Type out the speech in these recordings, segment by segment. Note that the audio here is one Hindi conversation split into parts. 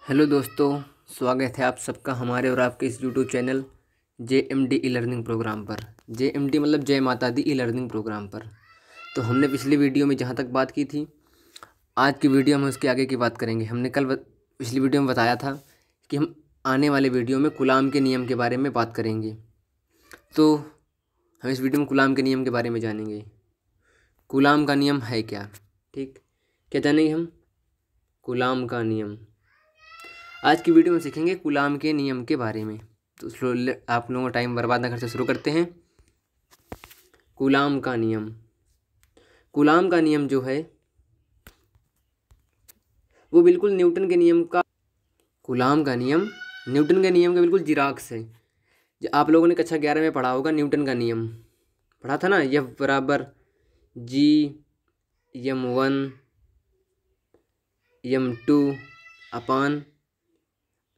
हेलो दोस्तों, स्वागत है आप सबका हमारे और आपके इस YouTube channel JMD e learning program पर। JMD मतलब जय माता दी ई लर्निंग प्रोग्राम पर। तो हमने पिछली वीडियो में जहाँ तक बात की थी, आज की वीडियो में उसके आगे की बात करेंगे। हमने पिछली वीडियो में बताया था कि हम आने वाले वीडियो में कूलाम के नियम के बारे में बात करेंगे। तो हम इस वीडियो में कूलाम के नियम के बारे में जानेंगे। कूलाम का नियम है क्या? ठीक, क्या जानेंगे हम? कूलाम का नियम आज की वीडियो में सीखेंगे कूलाम के नियम के बारे में। तो आप लोगों का टाइम बर्बाद ना करते शुरू करते हैं। कूलाम का नियम, कूलाम का नियम जो है वो बिल्कुल न्यूटन के नियम का, कूलाम का नियम न्यूटन के नियम का बिल्कुल जिराक्स है। जो आप लोगों ने कक्षा 11 में पढ़ा होगा, न्यूटन का नियम पढ़ा था ना, F बराबर G m1 m2 upon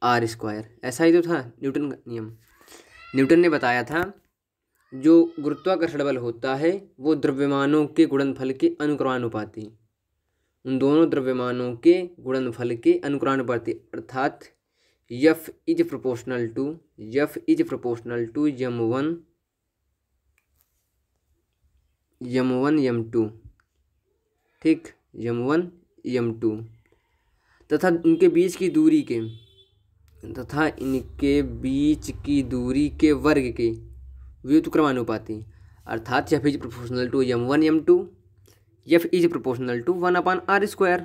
r²। ऐसा ही तो था न्यूटन का नियम। न्यूटन ने बताया था जो गुरुत्वाकर्षण बल होता है वो द्रव्यमानों के गुणनफल के अनुक्रमानुपाती, उन दोनों द्रव्यमानों के गुणनफल के अनुक्रमानुपाती, अर्थात F is proportional to m1 m2, ठीक, m1 m2 तथा इनके बीच की दूरी के वर्ग के व्युत्क्रमानुपाती, अर्थात F is proportional to m1 m2, F is proportional to 1/r²।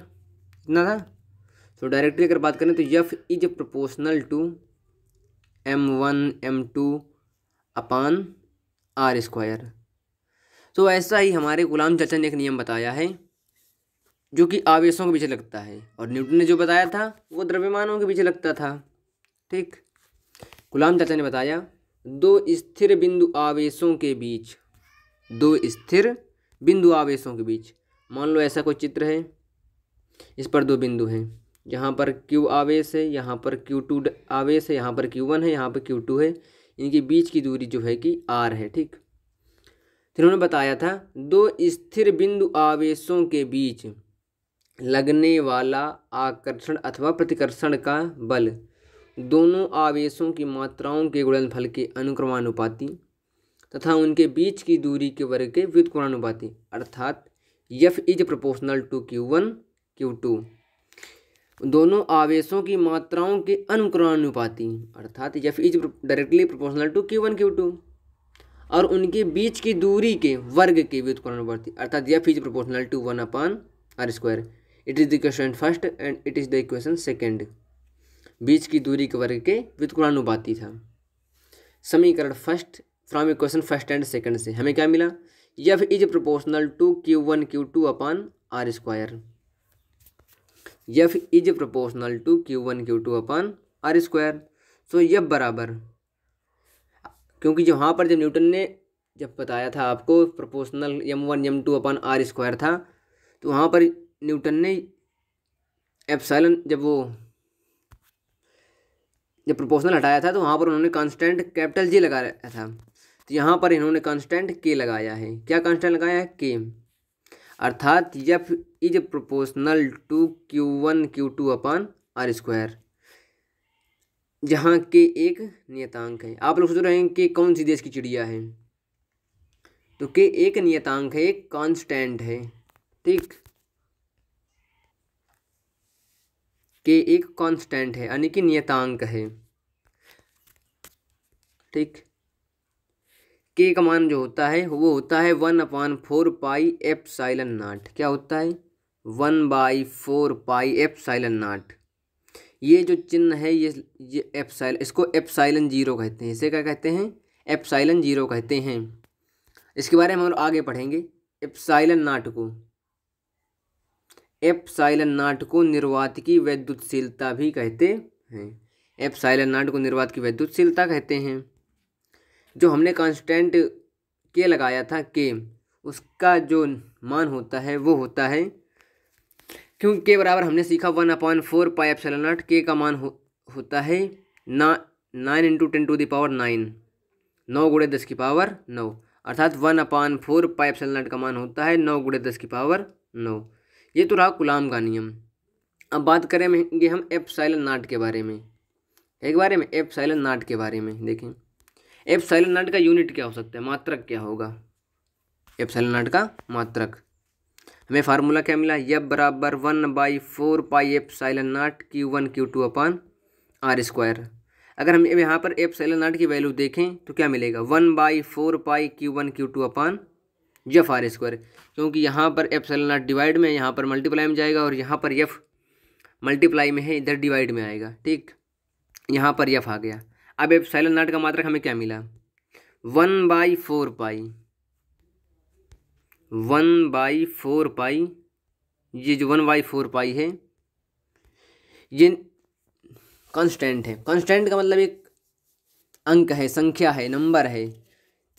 इतना था। तो डायरेक्टली अगर बात करें तो F is proportional to m1 m2 upon r²। तो ऐसा ही हमारे गुलाम चाचा ने एक नियम बताया है जो कि आवेशों के पीछे लगता है, और न्यूटन ने जो बताया था वो द्रव्यमानों के पीछे लगता था। ठीक, गुलाम चाचा ने बताया दो स्थिर बिंदु आवेशों के बीच, मान लो ऐसा कोई चित्र है, इस पर दो बिंदु हैं, यहाँ पर Q आवेश है, यहाँ पर Q2 आवेश है, यहाँ पर Q1 है, यहाँ पर Q2 है। इनके बीच की दूरी जो है कि R है। ठीक, फिर उन्होंने बताया था दो स्थिर बिंदु आवेशों के बीच लगने वाला आकर्षण अथवा प्रतिकर्षण का बल दोनों आवेशों की मात्राओं के गुणनफल के अनुक्रमानुपाती तथा उनके बीच की दूरी के वर्ग के व्युत्क्रमानुपाती, अर्थात F is proportional to Q1 Q2, दोनों आवेशों की मात्राओं के अनुक्रमानुपाती, अर्थात F is directly proportional to Q1 Q2, और उनके बीच की दूरी के वर्ग के व्युत्क्रमानुपाती, अर्थात F is proportional to 1/r²। It is the equation first and it is the equation second. बीच की दूरी के वर्ग के व्युत्क्रमानुपाती था। समीकरण first from equation first and second से हमें क्या मिला? F is proportional to Q1 Q2 upon r²। F is proportional to Q1 Q2 upon r²। So F बराबर, क्योंकि जहाँ पर जब न्यूटन ने जब बताया था आपको proportional m1 m2 upon r² था, तो वहाँ पर न्यूटन ने एप्सिलॉन जब प्रोपोर्शनल हटाया था तो वहाँ पर उन्होंने कांस्टेंट कैपिटल J लगाया था। तो यहाँ पर इन्होंने कांस्टेंट K लगाया है। क्या कांस्टेंट लगाया है? K, अर्थात F is proportional to Q1 Q2 upon r², जहाँ K एक नियतांक है। आप लोग सोच रहे हैं कि कौन सी देश की चिड़िया है, तो K एक नियतांक है, एक कांस्टेंट है। ठीक, K एक कांस्टेंट है यानी कि नियतांक है। ठीक, K का मान जो होता है वो होता है 1/4 पाई एप्सिलॉन नॉट। क्या होता है? 1/4 पाई एप्सिलॉन नॉट। ये जो चिन्ह है ये एप्सिलॉन, इसको एप्सिलॉन 0 कहते हैं। इसे क्या कहते हैं? एप्सिलॉन 0 कहते हैं। इसके बारे में हम आगे पढ़ेंगे। एप्सिलॉन नॉट को निर्वात की वैद्युतशीलता भी कहते हैं। एप्सिलॉन नॉट को निर्वात की वैद्युतशीलता कहते हैं। जो हमने कांस्टेंट K लगाया था, K, उसका जो मान होता है वो होता है, क्योंकि K बराबर हमने सीखा 1/4 पाई एप्सिलॉन नॉट। K का मान होता है 9 × 10⁹, 9 × 10⁹, अर्थात 1/4 पाई एप्सिलॉन नॉट का मान होता है 9 × 10⁹। ये तो रहा कूलाम का नियम। अब बात करेंगे हम एप्सिलॉन नॉट के बारे में। एक बारे में एप्सिलॉन नॉट के बारे में देखें। एप्सिलॉन नॉट का यूनिट क्या हो सकता है, मात्रक क्या होगा। एप्सिलॉन नॉट का मात्रक, हमें फार्मूला क्या मिला, एफ बराबर 1/4 pi epsilon naught Q1 Q2 upon r square. अगर हम यहाँ पर एप्सिलॉन नॉट की वैल्यू देखें तो क्या मिलेगा, 1/4 pi Q1 Q2 upon F R square, क्योंकि यहाँ पर एप्सिलॉन नॉट डिवाइड में, यहाँ पर मल्टीप्लाई में जाएगा, और यहाँ पर एफ मल्टीप्लाई में है, इधर डिवाइड में आएगा। ठीक, यहाँ पर एफ आ गया। अब एप्सिलॉन नॉट का मात्रक हमें क्या मिला, 1/4 पाई, 1/4 पाई, ये जो 1/4 पाई है ये कांस्टेंट है। कांस्टेंट का मतलब एक अंक है, संख्या है, नंबर है,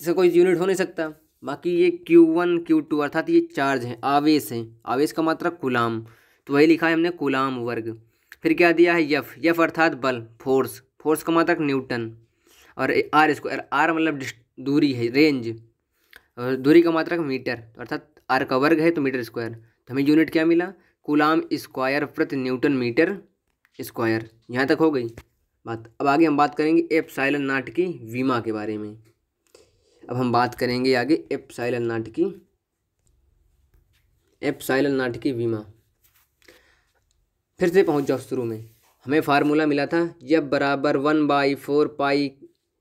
इसका कोई यूनिट हो नहीं सकता। बाकी ये Q1 Q2 अर्थात ये चार्ज हैं, आवेश हैं, आवेश का मात्रक कूलाम, तो वही लिखा है हमने कूलाम वर्ग। फिर क्या दिया है, एफ अर्थात बल, फोर्स, फोर्स का मात्रक न्यूटन, और आर स्क्वायर, आर मतलब दूरी है, रेंज, और दूरी का मात्रक मीटर, अर्थात आर का वर्ग है तो मीटर स्क्वायर। तो हमें यूनिट क्या मिला, कूलाम स्क्वायर प्रति न्यूटन मीटर स्क्वायर। यहाँ तक हो गई बात। अब आगे हम बात करेंगे एप्सिलॉन नॉट की विमा के बारे में। अब हम बात करेंगे आगे एप्सिलॉन नॉट की, एप्सिलॉन नॉट की विमा। फिर से पहुँच जाओ शुरू में, हमें फार्मूला मिला था एफ बराबर 1/4 pi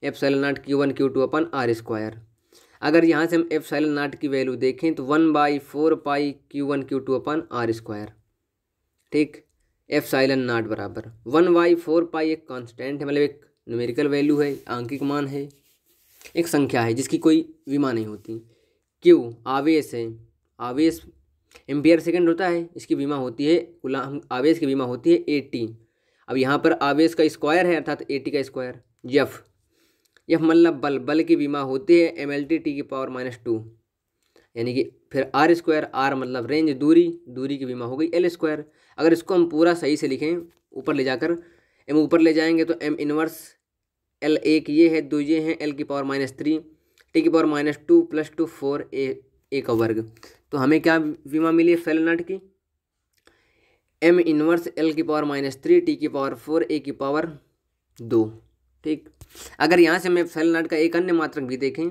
epsilon naught Q1 Q2 upon r square. अगर यहाँ से हम एप्सिलॉन नॉट की वैल्यू देखें तो 1/4 pi Q1 Q2 upon r square. ठीक, एप्सिलॉन नॉट बराबर 1/4 पाई एक कांस्टेंट है, मतलब एक न्यूमेरिकल वैल्यू है, आंकिक मान है, एक संख्या है जिसकी कोई विमा नहीं होती। क्यू आवेश है, आवेश एम्पियर सेकंड होता है, इसकी विमा होती है, कूलाम आवेश की विमा होती है AT। अब यहाँ पर आवेश का स्क्वायर है अर्थात AT का स्क्वायर। एफ मतलब बल, बल की विमा होती है mLT⁻², यानी कि फिर आर स्क्वायर, आर मतलब रेंज, दूरी, दूरी की विमा हो गई L स्क्वायर। अगर इसको हम पूरा सही से लिखें, ऊपर ले जाकर एम ऊपर ले जाएंगे तो M इनवर्स L एक ये है, दो ये हैं, L⁻³ T⁻² + 2 4 a का वर्ग। तो हमें क्या विमा मिली एप्सिलॉन नॉट की, M inverse L⁻³ T⁴ a⁻2। ठीक, अगर यहाँ से हम एप्सिलॉन नॉट का एक अन्य मात्रक भी देखें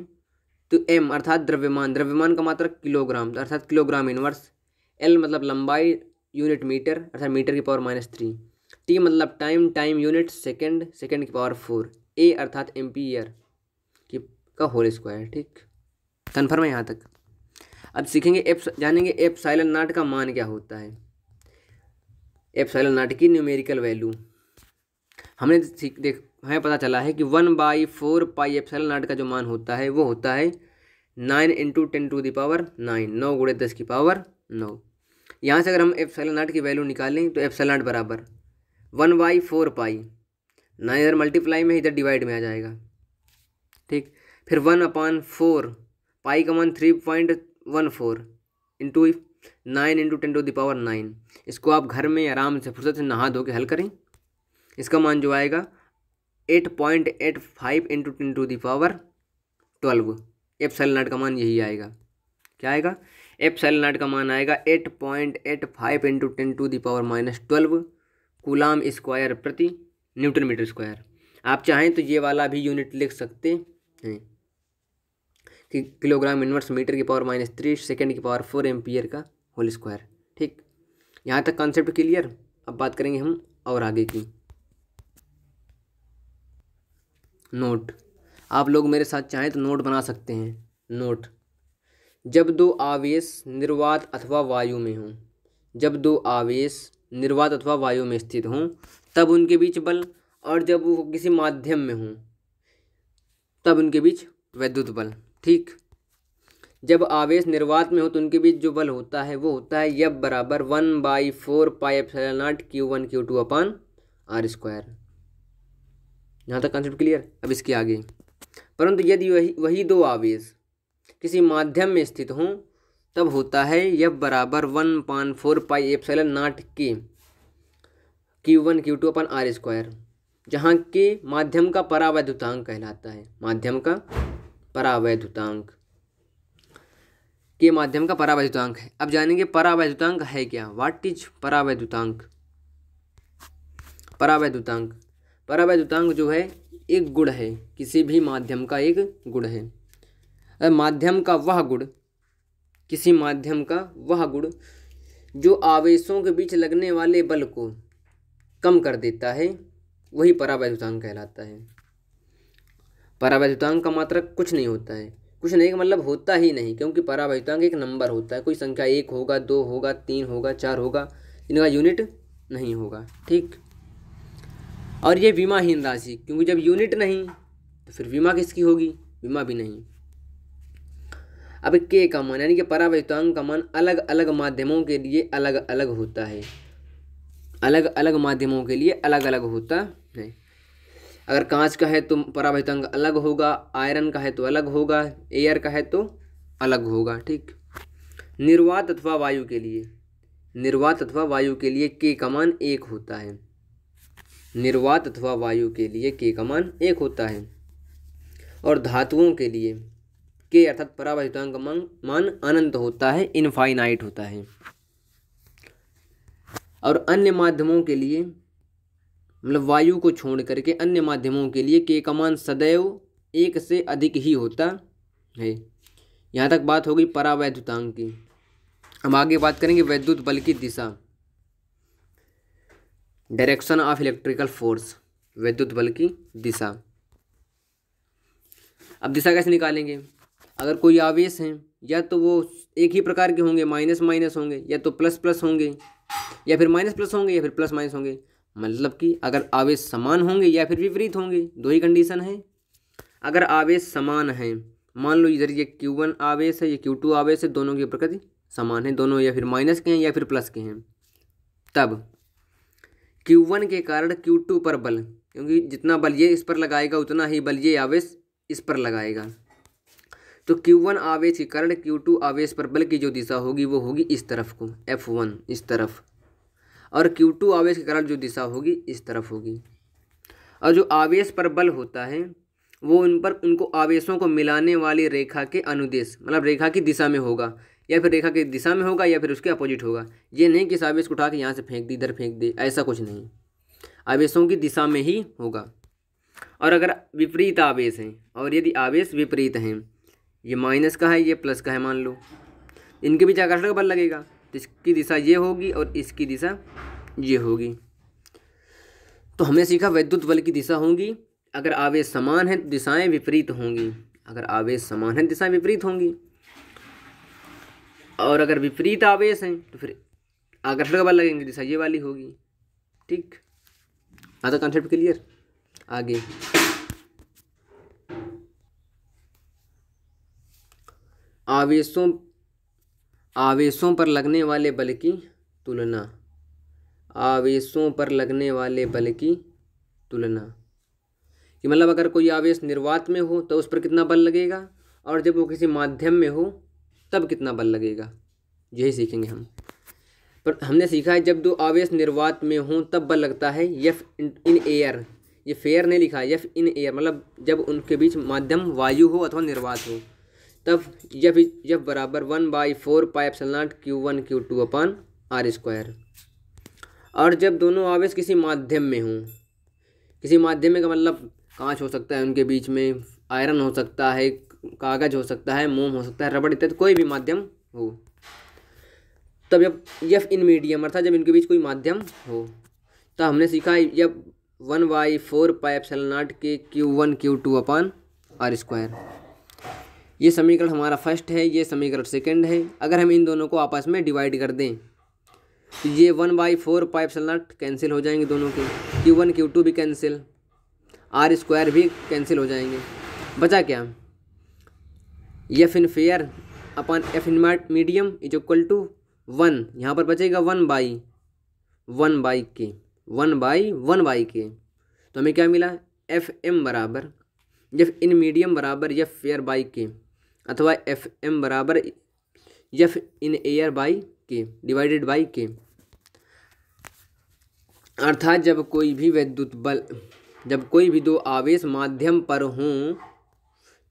तो M अर्थात द्रव्यमान, द्रव्यमान का मात्रक किलोग्राम, अर्थात किलोग्राम इनवर्स, L मतलब लंबाई, यूनिट मीटर अर्थात मीटर⁻³ T मतलब time, time unit second, second A अर्थात एम्पियर का होल स्क्वायर। ठीक, कन्फर्म है यहाँ तक। अब सीखेंगे जानेंगे एप्सिलॉन नॉट का मान क्या होता है, एप्सिलॉन नॉट की न्यूमेरिकल वैल्यू। हमें पता चला है कि 1/4 पाई एप्सिलॉन नॉट का जो मान होता है वो होता है 9 × 10⁹, 9 × 10⁹। यहाँ से अगर हम एप्सिलॉन नॉट की वैल्यू निकालें तो एप्सिलॉन नॉट बराबर 1/4 पाई, 9 इधर मल्टीप्लाई में, इधर डिवाइड में आ जाएगा। ठीक, फिर 1/4 पाई का मान 3.14 इंटू 9 × 10⁹। इसको आप घर में आराम से फुर्सत से नहा धो के हल करें, इसका मान जो आएगा 8.85 × 10⁻12। एप्सिलॉन नॉट का मान यही आएगा। क्या आएगा, एप्सिलॉन नॉट का मान आएगा 8.85 × 10⁻12 कूलाम स्क्वायर प्रति न्यूटन मीटर स्क्वायर। आप चाहें तो ये वाला भी यूनिट लिख सकते हैं कि किलोग्राम इनवर्स मीटर⁻³ सेकंड⁴ एम्पियर का होल स्क्वायर। ठीक, यहाँ तक कॉन्सेप्ट क्लियर। अब बात करेंगे हम और आगे की। नोट, आप लोग मेरे साथ चाहें तो नोट बना सकते हैं। नोट, जब दो आवेश निर्वात अथवा वायु में हों, जब दो आवेश निर्वात अथवा वायु में स्थित हों तब उनके बीच बल, और जब वो किसी माध्यम में हों तब उनके बीच वैद्युत बल। ठीक, जब आवेश निर्वात में हो तो उनके बीच जो बल होता है वो होता है एफ बराबर 1/4 pi epsilon naught Q1 Q2 upon r square. यहाँ तक कॉन्सेप्ट क्लियर। अब इसके आगे, परंतु यदि वही दो आवेश किसी माध्यम में स्थित हों तब होता है एफ बराबर 1/4 pi epsilon naught Q1 Q2 upon r square, जहाँ के माध्यम का परावैद्युतांक कहलाता है, माध्यम का परावैद्युतांक, के माध्यम का परावैद्युतांक है। अब जानेंगे परावैद्युतांक है क्या, व्हाट इज परावैद्युतांक। परावैद्युतांक, परावैद्युतांक जो है एक गुण है, किसी भी माध्यम का एक गुण है। माध्यम का वह गुण, किसी माध्यम का वह गुण जो आवेशों के बीच लगने वाले बल को कम कर देता है, वही परावैद्युतांक कहलाता है। परावैद्युतांक का मात्रक कुछ नहीं होता है, कुछ नहीं का मतलब होता ही नहीं, क्योंकि परावैद्युतांक एक नंबर होता है, कोई संख्या 1 होगा, 2 होगा, 3 होगा, 4 होगा, इनका यूनिट नहीं होगा। ठीक। और ये विमाहीन राशि, क्योंकि जब यूनिट नहीं तो फिर विमा किसकी होगी, विमा भी नहीं। अब के का मान यानी कि परावैद्युतांक का मान अलग अलग माध्यमों के लिए अलग अलग होता है, अलग अलग माध्यमों के लिए अलग अलग होता है। अगर कांच का है तो परावैद्युतांक अलग होगा, आयरन का है तो अलग होगा, एयर का है तो अलग होगा। ठीक। निर्वात अथवा वायु के लिए, निर्वात अथवा वायु के लिए के का मान 1 होता है, निर्वात अथवा वायु के लिए के का मान 1 होता है। और धातुओं के लिए के अर्थात परावैद्युतांक का मान अनंत होता है, इनफाइनाइट होता है। और अन्य माध्यमों के लिए, मतलब वायु को छोड़ करके अन्य माध्यमों के लिए के का मान सदैव 1 से अधिक ही होता है। यहाँ तक बात हो गई परावैद्युतांक की। अब आगे बात करेंगे वैद्युत बल की दिशा, डायरेक्शन ऑफ इलेक्ट्रिकल फोर्स, वैद्युत बल की दिशा। अब दिशा कैसे निकालेंगे? अगर कोई आवेश हैं या तो वो एक ही प्रकार के होंगे, माइनस माइनस होंगे, या तो प्लस प्लस होंगे, या फिर माइनस प्लस होंगे, या फिर प्लस माइनस होंगे। मतलब कि अगर आवेश समान होंगे या फिर विपरीत होंगे, दो ही कंडीशन है। अगर आवेश समान है, मान लो इधर ये Q1 आवेश है, ये Q2 आवेश है, दोनों की प्रकृति समान है, दोनों या फिर माइनस के हैं या फिर प्लस के हैं, तब Q1 के कारण Q2 पर बल, क्योंकि जितना बल ये इस पर लगाएगा उतना ही बल ये आवेश इस पर लगाएगा, तो Q1 आवेश के कारण Q2 आवेश पर बल की जो दिशा होगी वो होगी इस तरफ को, F1 इस तरफ, और Q2 आवेश के कारण जो दिशा होगी इस तरफ होगी। और जो आवेश पर बल होता है वो उनको आवेशों को मिलाने वाली रेखा के अनुदेश, मतलब रेखा की दिशा में होगा, या फिर रेखा की दिशा में होगा, या फिर उसके अपोजिट होगा। ये नहीं कि इस आवेश को उठा के यहाँ से फेंक दी, इधर फेंक दे, ऐसा कुछ नहीं, आवेशों की दिशा में ही होगा। और अगर विपरीत आवेश हैं, और यदि आवेश विपरीत हैं, ये माइनस का है, ये प्लस का है, मान लो, इनके बीच आकर्षण का बल लगेगा, तो इसकी दिशा ये होगी और इसकी दिशा ये होगी। तो हमने सीखा वैद्युत बल की दिशा होगी, अगर आवेश समान है तो दिशाएं विपरीत होंगी, अगर आवेश समान है दिशाएं विपरीत होंगी, और अगर विपरीत आवेश हैं तो फिर आकर्षण का बल लगेंगे, दिशा ये वाली होगी। ठीक, आधा कॉन्सेप्ट क्लियर। आगे आवेशों पर लगने वाले बल की तुलना, आवेशों पर लगने वाले बल की तुलना, कि मतलब अगर कोई आवेश निर्वात में हो तो उस पर कितना बल लगेगा, और जब वो किसी माध्यम में हो तब कितना बल लगेगा, यही सीखेंगे हम। पर हमने सीखा है जब दो आवेश निर्वात में हों तब बल लगता है एफ इन एयर, ये फेयर नहीं लिखा है, एफ इन एयर, मतलब जब उनके बीच माध्यम वायु हो अथवा निर्वात हो, तब एफ बराबर 1/4 pi epsilon naught Q1 Q2 upon R²। और जब दोनों आवेश किसी माध्यम में हों, किसी माध्यम में का मतलब कांच हो सकता है, उनके बीच में आयरन हो सकता है, कागज हो सकता है, मोम हो सकता है, रबड़ इत्यादि कोई भी माध्यम हो, तब जब एफ इन मीडियम अर्थात जब इनके बीच कोई माध्यम हो, तब हमने सीखा जब 1/4 पाई एप्सिलॉन नॉट के Q1 Q2 अपॉन R²। ये समीकरण हमारा फर्स्ट है, ये समीकरण सेकंड है। अगर हम इन दोनों को आपस में डिवाइड कर दें तो ये 1/4 पाई एप्सिलॉन नॉट कैंसिल हो जाएंगे, दोनों के Q1 Q2 भी कैंसिल, R² भी कैंसिल हो जाएंगे। बचा क्या, F in fair upon F in medium is equal to 1, यहाँ पर बचेगा 1/के। तो हमें क्या मिला, एफ एम बराबर एफ इन मीडियम बराबर एफ फेयर बाई के, अथवा एफ एम बराबर F in air by K divided by K. अर्थात जब कोई भी दो आवेश माध्यम पर हों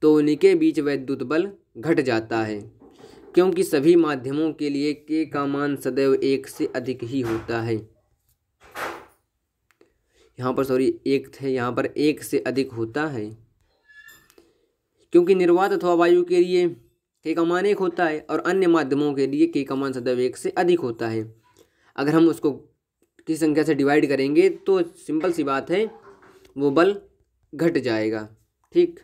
तो उनके बीच वैद्युत बल घट जाता है, क्योंकि सभी माध्यमों के लिए के का मान सदैव 1 से अधिक ही होता है। यहाँ पर सॉरी एक थे, यहाँ पर एक से अधिक होता है, क्योंकि निर्वात अथवा वायु के लिए k का मान 1 होता है और अन्य माध्यमों के लिए k का मान सदैव 1 से अधिक होता है। अगर हम उसको किसी संख्या से डिवाइड करेंगे तो सिंपल सी बात है वो बल घट जाएगा। ठीक,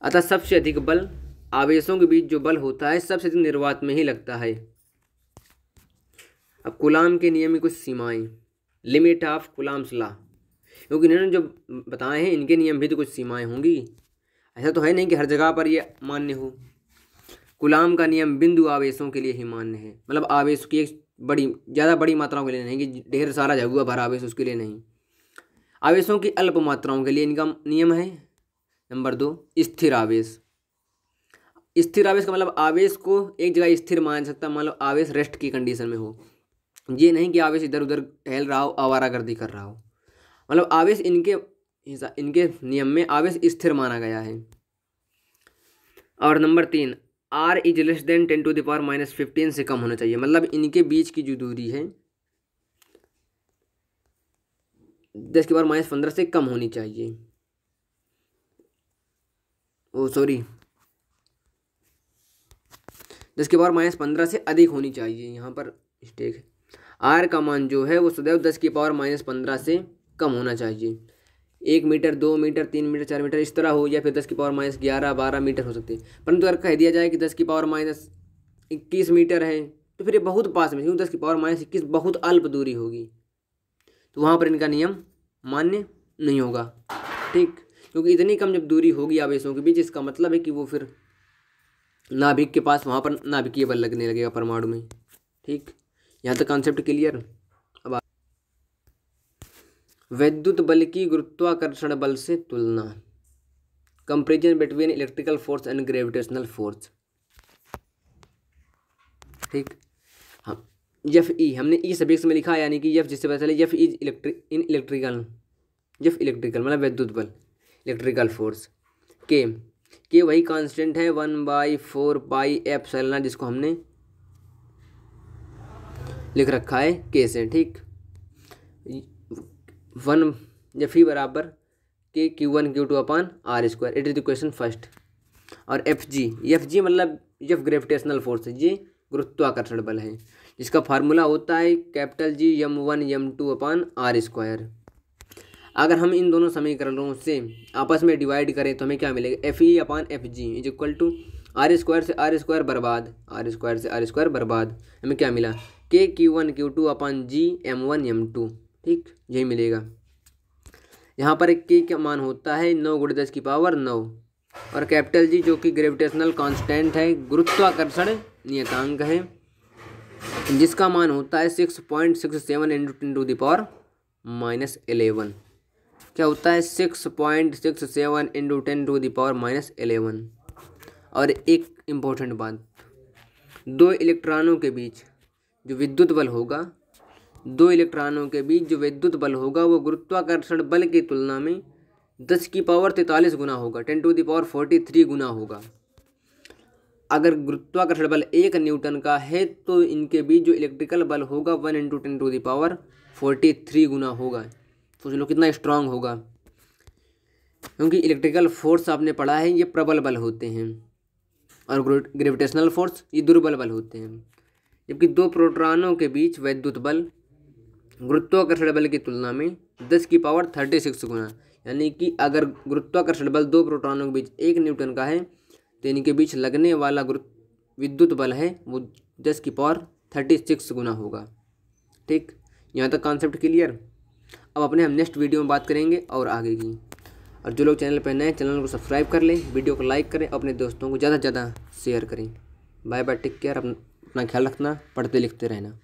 अतः सबसे अधिक बल आवेशों के बीच जो बल होता है सबसे अधिक निर्वात में ही लगता है। अब कूलाम के नियम में कुछ सीमाएं, लिमिट ऑफ कूलाम्स लॉ, क्योंकि इन्होंने जो बताए हैं इनके नियम भी तो कुछ सीमाएं होंगी। ऐसा तो है नहीं कि हर जगह पर ये मान्य हो। कूलाम का नियम बिंदु आवेशों के लिए ही मान्य है, मतलब आवेश की एक ज़्यादा बड़ी मात्राओं के लिए नहीं कि ढेर सारा जगह भरा आवेश, उसके लिए नहीं। आवेशों की अल्प मात्राओं के लिए इनका नियम है नंबर 2 स्थिर आवेश। स्थिर आवेश का मतलब आवेश को एक जगह स्थिर माना जा सकता है, मतलब आवेश रेस्ट की कंडीशन में हो, ये नहीं कि आवेश इधर उधर टहल रहा हो, आवारागर्दी कर रहा हो। मतलब आवेश इनके नियम में आवेश स्थिर माना गया है। और number 3 r is less than 10⁻⁻15 से कम होना चाहिए, मतलब इनके बीच की जो दूरी है 10⁻⁻15 से कम होनी चाहिए। ओ सॉरी 10⁻⁻15 से अधिक होनी चाहिए, यहाँ पर मिस्टेक है। r का मान जो है वो सदैव 10⁻⁻15 से कम होना चाहिए। 1 मीटर, 2 मीटर, 3 मीटर, 4 मीटर इस तरह हो, या फिर 10⁻11 12 मीटर हो सकते हैं। परंतु अगर कह दिया जाए कि 10⁻21 मीटर है तो फिर ये बहुत पास में, क्योंकि 10⁻21 बहुत अल्प दूरी होगी, तो वहाँ पर इनका नियम मान्य नहीं होगा। ठीक, क्योंकि इतनी कम जब दूरी होगी आवेशों के बीच, इसका मतलब है कि वो फिर नाभिक के पास वहाँ पर नाभिकीय बल लगने लगेगा परमाणु में। ठीक, यहाँ तक कॉन्सेप्ट क्लियर। अब वैद्युत बल की गुरुत्वाकर्षण बल से तुलना, comparison between electrical force and gravitational force. ठीक, हाँ एफ ई हमने ई सब्जेक्ट में लिखा, यानी कि एफ जिससे पता चले एफ इज इलेक्ट्रिकल मतलब वैद्युत बल, इलेक्ट्रिकल फोर्स। के वही कांस्टेंट है 1/4 पाई एप्सिलॉन, जिसको हमने लिख रखा है के से। ठीक, 1 एफ ई बराबर के Q1 Q2 upon r², it is equation first. और एफ जी मतलब एफ ग्रेविटेशनल फोर्स है, ये गुरुत्वाकर्षण बल है, जिसका फार्मूला होता है capital G m1 m2 upon r²। अगर हम इन दोनों समीकरणों से आपस में डिवाइड करें तो हमें क्या मिलेगा, F E upon F G is equal to r² से r² बर्बाद, r² से r² बर्बाद, हमें क्या मिला के Q1 Q2 upon G m1 m2। ठीक, यही मिलेगा। यहाँ पर के का मान होता है 9 × 10⁹ और कैपिटल जी जो कि ग्रेविटेशनल कांस्टेंट है, गुरुत्वाकर्षण नियतांक है, जिसका मान होता है 6.67 × 10⁻11। क्या होता है 6.67 × 10⁻11। और एक इम्पोर्टेंट बात, दो इलेक्ट्रॉनों के बीच जो विद्युत बल होगा, वो गुरुत्वाकर्षण बल की तुलना में 10⁻43 गुना होगा, 10⁻43 गुना होगा। अगर गुरुत्वाकर्षण बल 1 न्यूटन का है तो इनके बीच जो इलेक्ट्रिकल बल होगा 1 × 10⁻43 गुना होगा। सोच लो कितना स्ट्रांग होगा, क्योंकि इलेक्ट्रिकल फोर्स आपने पढ़ा है ये प्रबल बल होते हैं और ग्रेविटेशनल फोर्स ये दुर्बल बल होते हैं। जबकि दो प्रोटॉनों के बीच वैद्युत बल गुरुत्वाकर्षण बल की तुलना में 10⁻36 गुना, यानी कि अगर गुरुत्वाकर्षण बल 2 प्रोटॉनों के बीच 1 न्यूटन का है तो इनके बीच लगने वाला विद्युत बल है वो 10⁻36 गुना होगा। ठीक, यहाँ तक कॉन्सेप्ट क्लियर। अब अपने हम नेक्स्ट वीडियो में बात करेंगे और आगे की। और जो लोग चैनल पर नए, चैनल को सब्सक्राइब कर लें, वीडियो को लाइक करें, अपने दोस्तों को ज़्यादा से ज़्यादा शेयर करें। बाय बाय, टेक केयर, अपना ख्याल रखना, पढ़ते लिखते रहना।